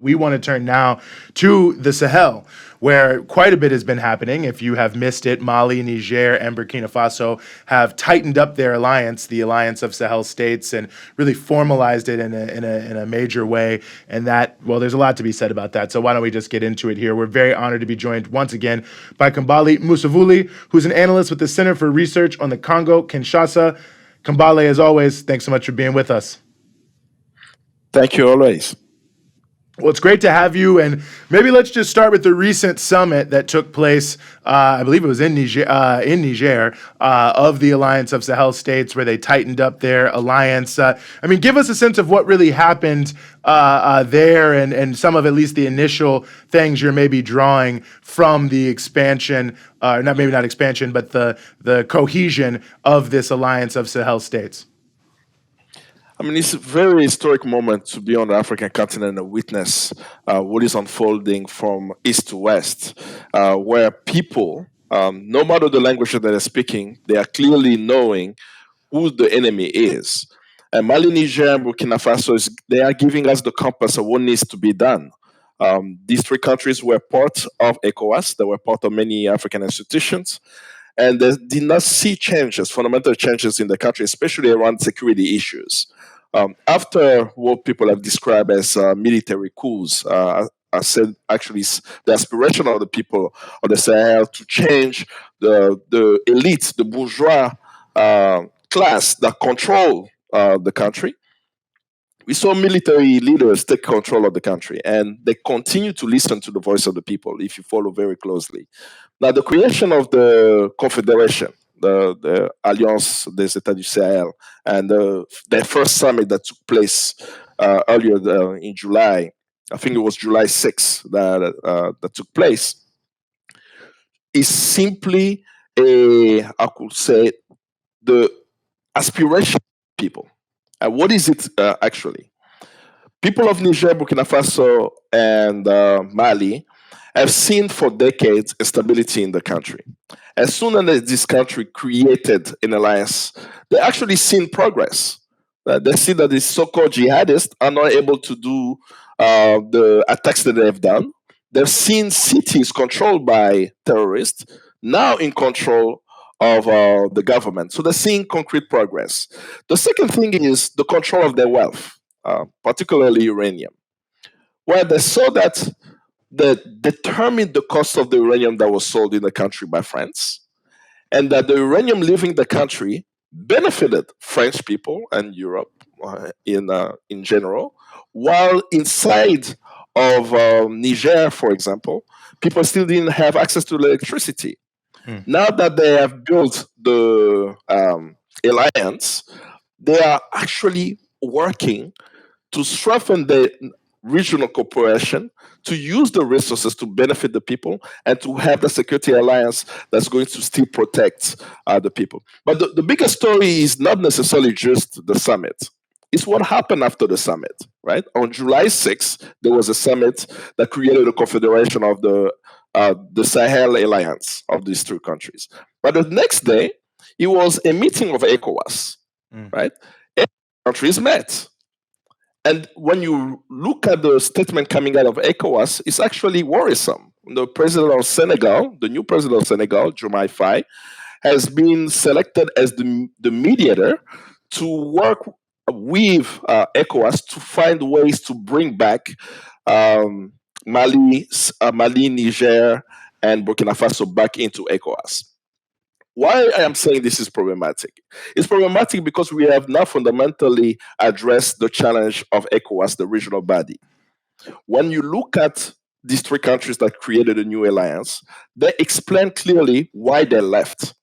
We want to turn now to the Sahel, where quite a bit has been happening. If you have missed it, Mali, Niger, and Burkina Faso have tightened up their alliance, the Alliance of Sahel States, and really formalized it in a major way. And that, well, there's a lot to be said about that. So why don't we just get into it here? We're very honored to be joined once again by Kambale Musavuli, who's an analyst with the Center for Research on the Congo-Kinshasa. Kambale, as always, thanks so much for being with us. Thank you always. Well, it's great to have you, and maybe let's just start with the recent summit that took place. I believe it was in Niger, of the Alliance of Sahel States, where they tightened up their alliance. Give us a sense of what really happened there, and some of at least the initial things you're maybe drawing from the expansion, not expansion, but the cohesion of this Alliance of Sahel States. It's a very historic moment to be on the African continent and witness what is unfolding from east to west, where people, no matter the language that they're speaking, they are clearly knowing who the enemy is. And Mali, Niger, and Burkina Faso, they are giving us the compass of what needs to be done. These three countries were part of ECOWAS. They were part of many African institutions. And they did not see changes, fundamental changes in the country, especially around security issues. After what people have described as military coups, I said actually the aspiration of the people of the Sahel to change the elite, the bourgeois class that control the country. We saw military leaders take control of the country, and they continue to listen to the voice of the people if you follow very closely. Now, the creation of the Confederation, the Alliance des États du Sahel, and their first summit that took place earlier in July, I think it was July 6th that took place, is simply I could say, the aspiration of people. And what is it actually? People of Niger, Burkina Faso, and Mali have seen for decades instability in the country. As soon as this country created an alliance, they actually seen progress. They see that the so-called jihadists are not able to do the attacks that they have done. They've seen cities controlled by terrorists now in control of the government. So they're seeing concrete progress. The second thing is the control of their wealth, particularly uranium, where they saw that they determined the cost of the uranium that was sold in the country by France, and that the uranium leaving the country benefited French people and Europe in general, while inside of Niger, for example, people still didn't have access to electricity. Now that they have built the alliance, they are actually working to strengthen the regional cooperation, to use the resources to benefit the people, and to have the security alliance that's going to still protect the people. But the bigger story is not necessarily just the summit. It's what happened after the summit, right? On July 6th, there was a summit that created a confederation of the Sahel Alliance of these three countries. But the next day, it was a meeting of ECOWAS, right? Countries met. And when you look at the statement coming out of ECOWAS, it's actually worrisome. The president of Senegal, the new president of Senegal, Diomaye Faye, has been selected as the mediator to work with ECOWAS to find ways to bring back Mali, Niger, and Burkina Faso back into ECOWAS. Why I am saying this is problematic? It's problematic because we have now fundamentally addressed the challenge of ECOWAS, the regional body. When you look at these three countries that created a new alliance, they explain clearly why they left.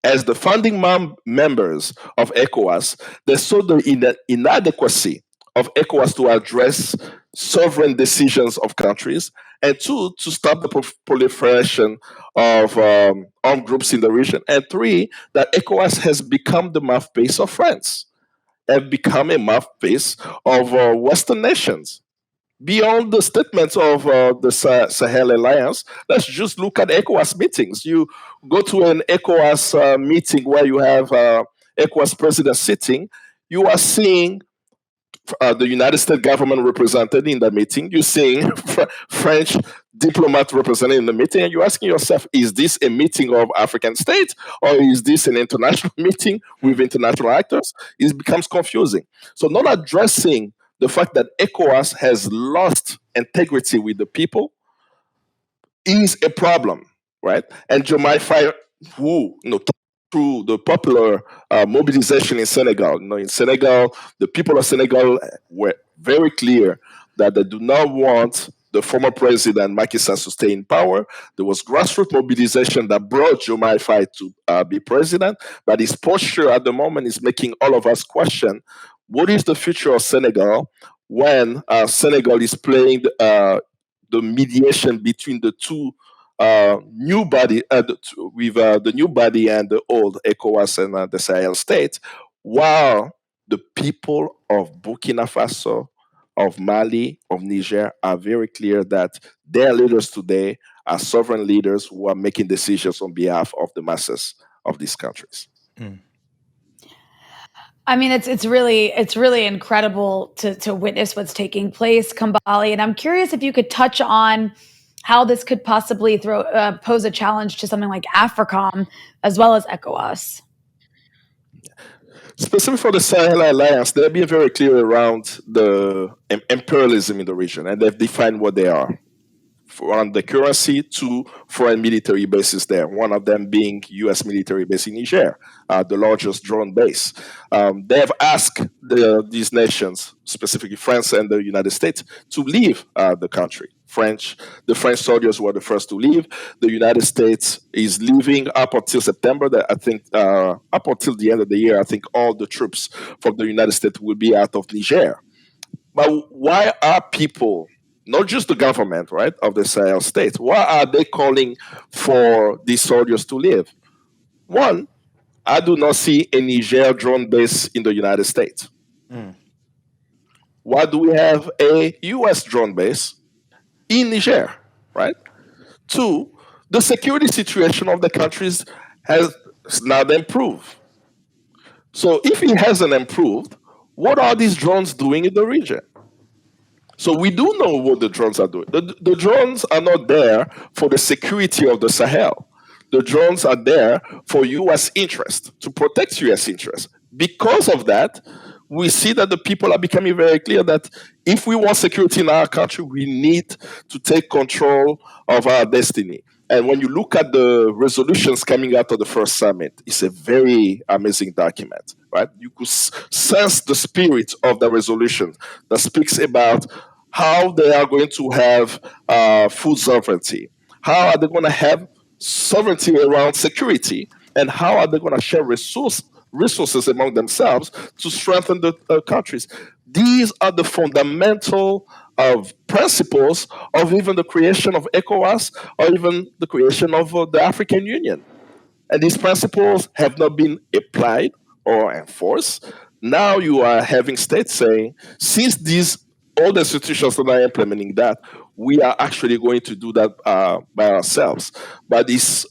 As the founding members of ECOWAS, they saw the inadequacy of ECOWAS to address sovereign decisions of countries, and two, to stop the proliferation of armed groups in the region, and three, that ECOWAS has become the mouthpiece of France, have become a mouthpiece of Western nations. Beyond the statements of the Sahel Alliance, let's just look at ECOWAS meetings. You go to an ECOWAS meeting where you have ECOWAS president sitting, you are seeing the United States government represented in the meeting. You're seeing French diplomat represented in the meeting, and you're asking yourself, is this a meeting of African states, or is this an international meeting with international actors? It becomes confusing. So not addressing the fact that ECOWAS has lost integrity with the people is a problem, right? And Jomai Faye, who through the popular mobilization in Senegal, in Senegal, the people of Senegal were very clear that they do not want the former president Macky Sall to stay in power. There was grassroots mobilization that brought Jomai Faye to be president, but his posture at the moment is making all of us question what is the future of Senegal when Senegal is playing the mediation between the two new body with the new body and the old ECOWAS and the Sahel states, while the people of Burkina Faso, of Mali, of Niger are very clear that their leaders today are sovereign leaders who are making decisions on behalf of the masses of these countries. I mean, it's really incredible to witness what's taking place, Kambale. And I'm curious if you could touch on how this could possibly pose a challenge to something like AFRICOM as well as ECOWAS. Specifically for the Sahel Alliance, they're being very clear around the imperialism in the region, and they've defined what they are. On the currency, two foreign military bases there, one of them being U.S. military base in Niger, the largest drone base. They have asked these nations, specifically France and the United States, to leave the country. The French soldiers were the first to leave. The United States is leaving up until September. I think up until the end of the year, I think all the troops from the United States will be out of Niger. But why are people, not just the government, right, of the Sahel states, why are they calling for these soldiers to leave? One, I do not see a Niger drone base in the United States. Why do we have a U.S. drone base in Niger, right? Two, the security situation of the countries has not improved. So if it hasn't improved, what are these drones doing in the region? So we do know what the drones are doing. The drones are not there for the security of the Sahel. The drones are there for U.S. interest, to protect U.S. interest. Because of that, we see that the people are becoming very clear that if we want security in our country, we need to take control of our destiny. And when you look at the resolutions coming out of the first summit, it's a very amazing document, right? You could sense the spirit of the resolution that speaks about how they are going to have food sovereignty, how are they going to have sovereignty around security, and how are they going to share resources among themselves to strengthen the countries. These are the fundamental principles of even the creation of ECOWAS or even the creation of the African Union. And these principles have not been applied or enforced. Now you are having states saying, since all the institutions that are implementing that, we are actually going to do that by ourselves. But it's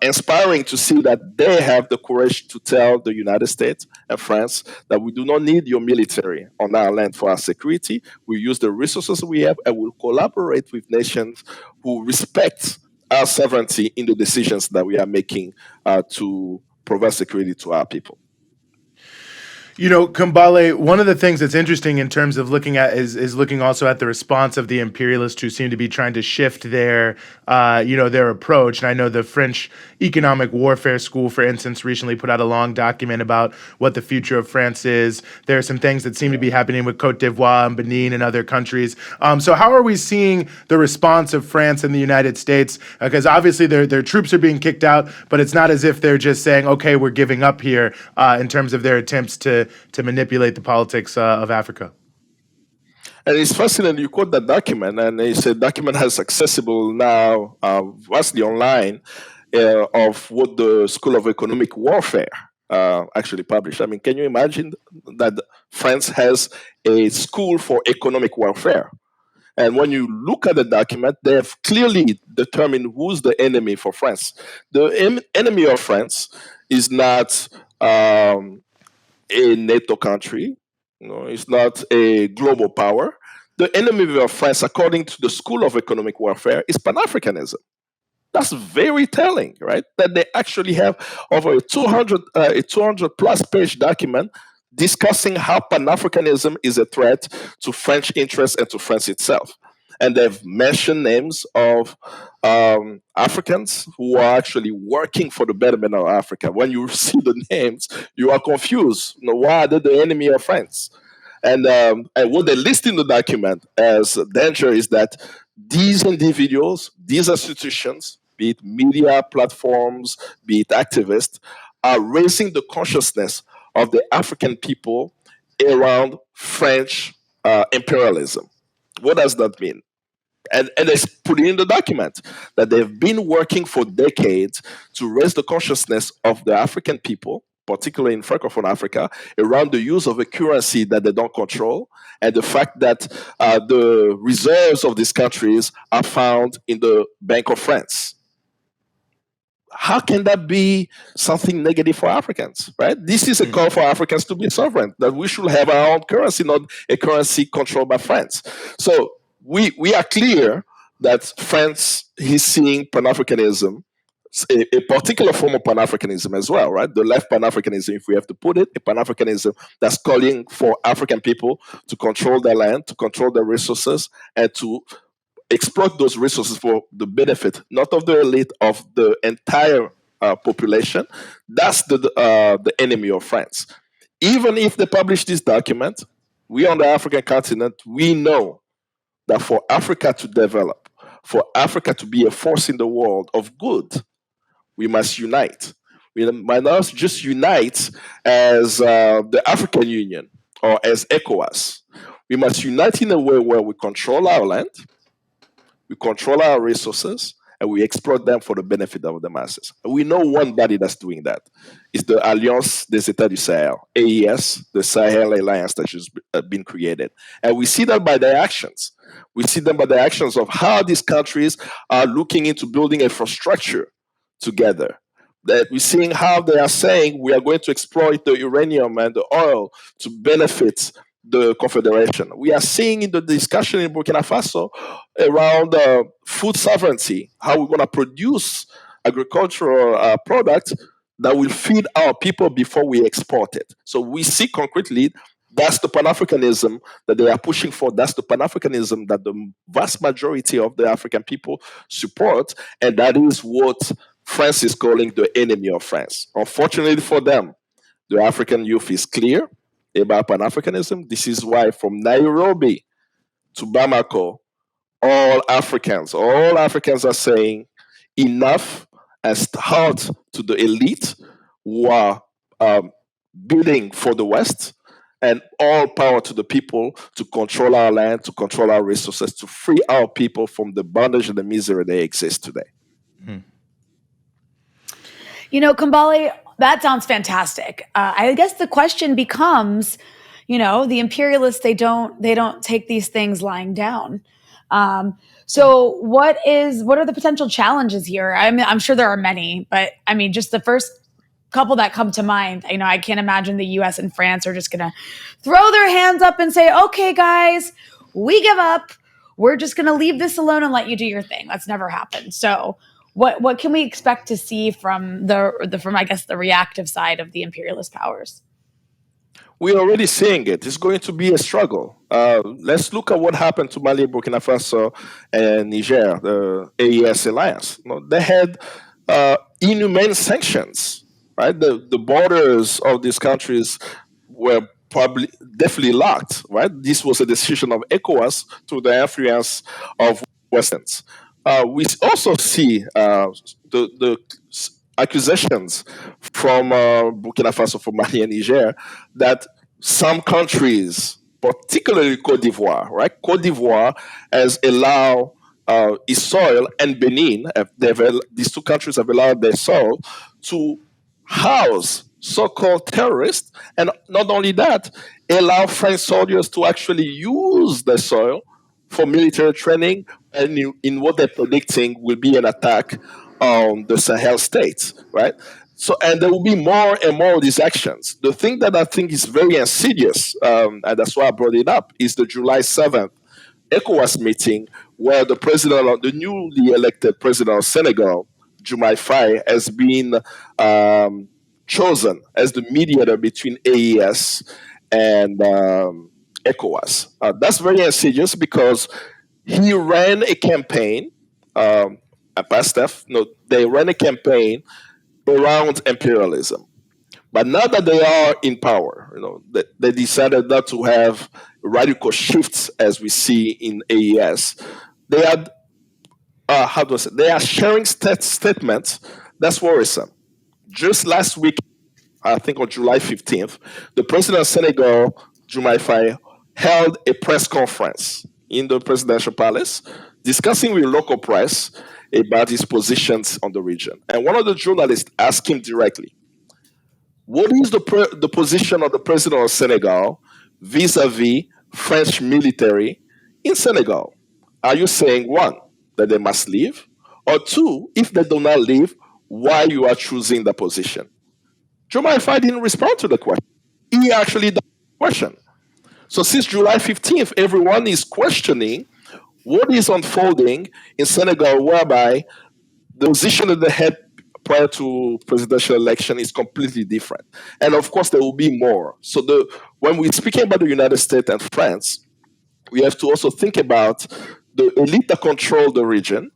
inspiring to see that they have the courage to tell the United States and France that we do not need your military on our land for our security. We use the resources we have and we'll collaborate with nations who respect our sovereignty in the decisions that we are making to provide security to our people. You know, Kambale, one of the things that's interesting in terms of looking at is looking also at the response of the imperialists who seem to be trying to shift their approach. And I know the French Economic Warfare School, for instance, recently put out a long document about what the future of France is. There are some things that seem to be happening with Cote d'Ivoire and Benin and other countries. So how are we seeing the response of France and the United States? Because obviously their troops are being kicked out, but it's not as if they're just saying, okay, we're giving up here in terms of their attempts to manipulate the politics of Africa. And it's fascinating. You quote that document, and it's a document has accessible now vastly online of what the School of Economic Warfare actually published. I mean, can you imagine that France has a school for economic warfare? And when you look at the document, they have clearly determined who's the enemy for France. The enemy of France is not a NATO country. It's not a global power. The enemy of France, according to the School of Economic Warfare, is Pan-Africanism. That's very telling, right? That they actually have over a 200 plus page document discussing how Pan-Africanism is a threat to French interests and to France itself. And they've mentioned names of Africans who are actually working for the betterment of Africa. When you see the names, you are confused. Why are they the enemy of France? And what they list in the document as danger is that these individuals, these institutions, be it media platforms, be it activists, are raising the consciousness of the African people around French imperialism. What does that mean? And they put it in the document that they've been working for decades to raise the consciousness of the African people, particularly in Francophone Africa, around the use of a currency that they don't control, and the fact that the reserves of these countries are found in the Bank of France. How can that be something negative for Africans, right? This is a call for Africans to be sovereign, that we should have our own currency, not a currency controlled by France. So we are clear that France is seeing Pan-Africanism, a particular form of Pan-Africanism as well, right? The left Pan-Africanism, if we have to put it, a Pan-Africanism that's calling for African people to control their land, to control their resources, and to exploit those resources for the benefit, not of the elite, of the entire population. That's the enemy of France. Even if they publish this document, we on the African continent, we know that for Africa to develop, for Africa to be a force in the world of good, we must unite. We might not just unite as the African Union or as ECOWAS. We must unite in a way where we control our land, we control our resources, and we exploit them for the benefit of the masses. And we know one body that's doing that. It's the Alliance des États du Sahel, AES, the Sahel Alliance that has been created. And we see that by their actions. We see them by the actions of how these countries are looking into building infrastructure together. That we're seeing how they are saying we are going to exploit the uranium and the oil to benefit the Confederation. We are seeing in the discussion in Burkina Faso around food sovereignty, how we're going to produce agricultural products that will feed our people before we export it. So we see concretely that's the Pan-Africanism that they are pushing for. That's the Pan-Africanism that the vast majority of the African people support, and that is what France is calling the enemy of France. Unfortunately for them, the African youth is clear about Pan-Africanism. This is why from Nairobi to Bamako, all Africans are saying enough and start to the elite who are bidding for the West, and all power to the people to control our land, to control our resources, to free our people from the bondage and the misery they exist today. Kambale, that sounds fantastic. I guess the question becomes, the imperialists, they don't take these things lying down. So what are the potential challenges here? I'm sure there are many, but just the first couple that come to mind, I can't imagine the US and France are just going to throw their hands up and say, okay, guys, we give up. We're just going to leave this alone and let you do your thing. That's never happened. So what can we expect to see from the reactive side of the imperialist powers? We're already seeing it. It's going to be a struggle. Let's look at what happened to Mali, Burkina Faso, and Niger, the AES alliance. They had inhumane sanctions, right? The borders of these countries were definitely locked, right? This was a decision of ECOWAS through the influence of Westerns. We also see the accusations from Burkina Faso, from Mali and Niger, that some countries, particularly Côte d'Ivoire, right? Côte d'Ivoire has allowed its soil, and Benin, these two countries have allowed their soil to house so-called terrorists, and not only that, allow French soldiers to actually use the soil for military training, and in what they're predicting will be an attack on the Sahel states, right? So, and there will be more and more of these actions. The thing that I think is very insidious, and that's why I brought it up, is the July 7th ECOWAS meeting where the newly elected president of Senegal, Diomaye Faye, has been chosen as the mediator between AES and ECOWAS. That's very insidious because he ran a campaign, they ran a campaign around imperialism. But now that they are in power, they decided not to have radical shifts as we see in AES. They are, they are sharing statements that's worrisome. Just last week, I think on July 15th, the president of Senegal, Diomaye Faye, held a press conference in the presidential palace discussing with local press about his positions on the region. And one of the journalists asked him directly, what is the position of the president of Senegal vis-a-vis French military in Senegal? Are you saying, one, that they must leave? Or two, if they do not leave, why you are choosing the position? Diomaye Faye didn't respond to the question. He actually the question. So since July 15th, everyone is questioning what is unfolding in Senegal, whereby the position of the head prior to presidential election is completely different. And of course, there will be more. So when we're speaking about the United States and France, we have to also think about the elite that control the region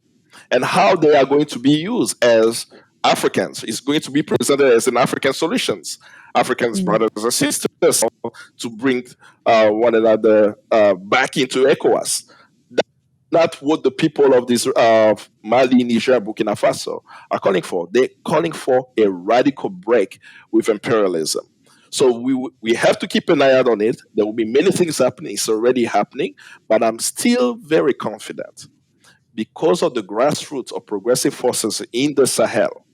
and how they are going to be used as Africans. It's going to be presented as an African solutions, Africans, brothers and sisters, to bring one another back into ECOWAS. Not what the people of this Mali, Niger, Burkina Faso are calling for. They're calling for a radical break with imperialism. So we have to keep an eye out on it. There will be many things happening. It's already happening, but I'm still very confident because of the grassroots of progressive forces in the Sahel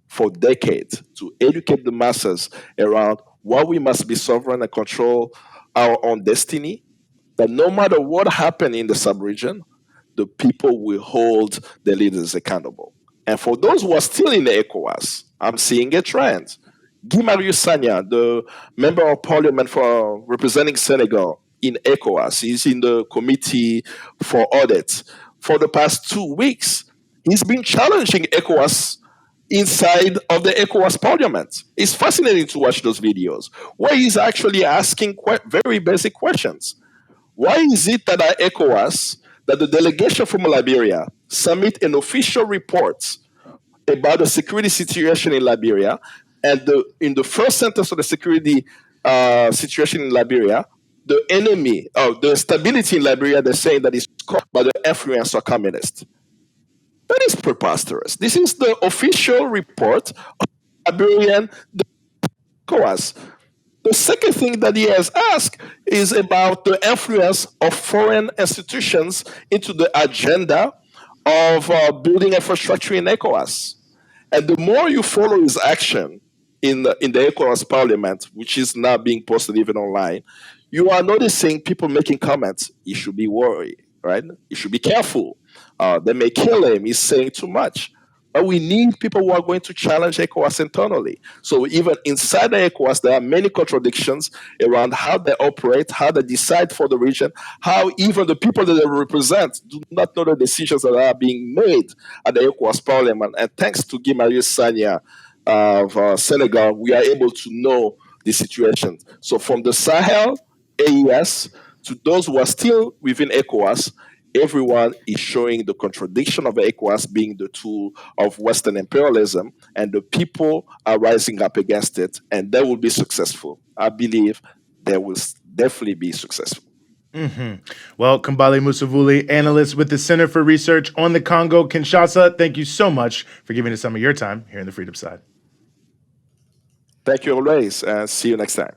for decades to educate the masses around why we must be sovereign and control our own destiny, that no matter what happened in the sub-region, the people will hold the leaders accountable. And for those who are still in the ECOWAS, I'm seeing a trend. Guy Marius Sagna, the member of parliament for representing Senegal in ECOWAS, he's in the committee for audit. For the past 2 weeks, he's been challenging ECOWAS inside of the ECOWAS parliament. It's fascinating to watch those videos where he's actually asking very basic questions. Why is it that at ECOWAS, that the delegation from Liberia submit an official report about the security situation in Liberia, and in the first sentence of the security situation in Liberia, the enemy, the stability in Liberia, they're saying that is caused by the influence of communists. That is preposterous. This is the official report of Liberian ECOWAS. The second thing that he has asked is about the influence of foreign institutions into the agenda of building infrastructure in ECOWAS. And the more you follow his action in the ECOWAS parliament, which is now being posted even online, you are noticing people making comments. You should be worried, right? You should be careful. They may kill him. He's saying too much. But we need people who are going to challenge ECOWAS internally. So even inside the ECOWAS, there are many contradictions around how they operate, how they decide for the region, how even the people that they represent do not know the decisions that are being made at the ECOWAS parliament. And thanks to Guy Marius Sagna of Senegal, we are able to know the situation. So from the Sahel, AES, to those who are still within ECOWAS, everyone is showing the contradiction of ECOWAS being the tool of Western imperialism, and the people are rising up against it, and they will be successful. I believe they will definitely be successful. Well, Kambale Musavuli, analyst with the Center for Research on the Congo-Kinshasa, thank you so much for giving us some of your time here in the Freedom Side. Thank you always, and see you next time.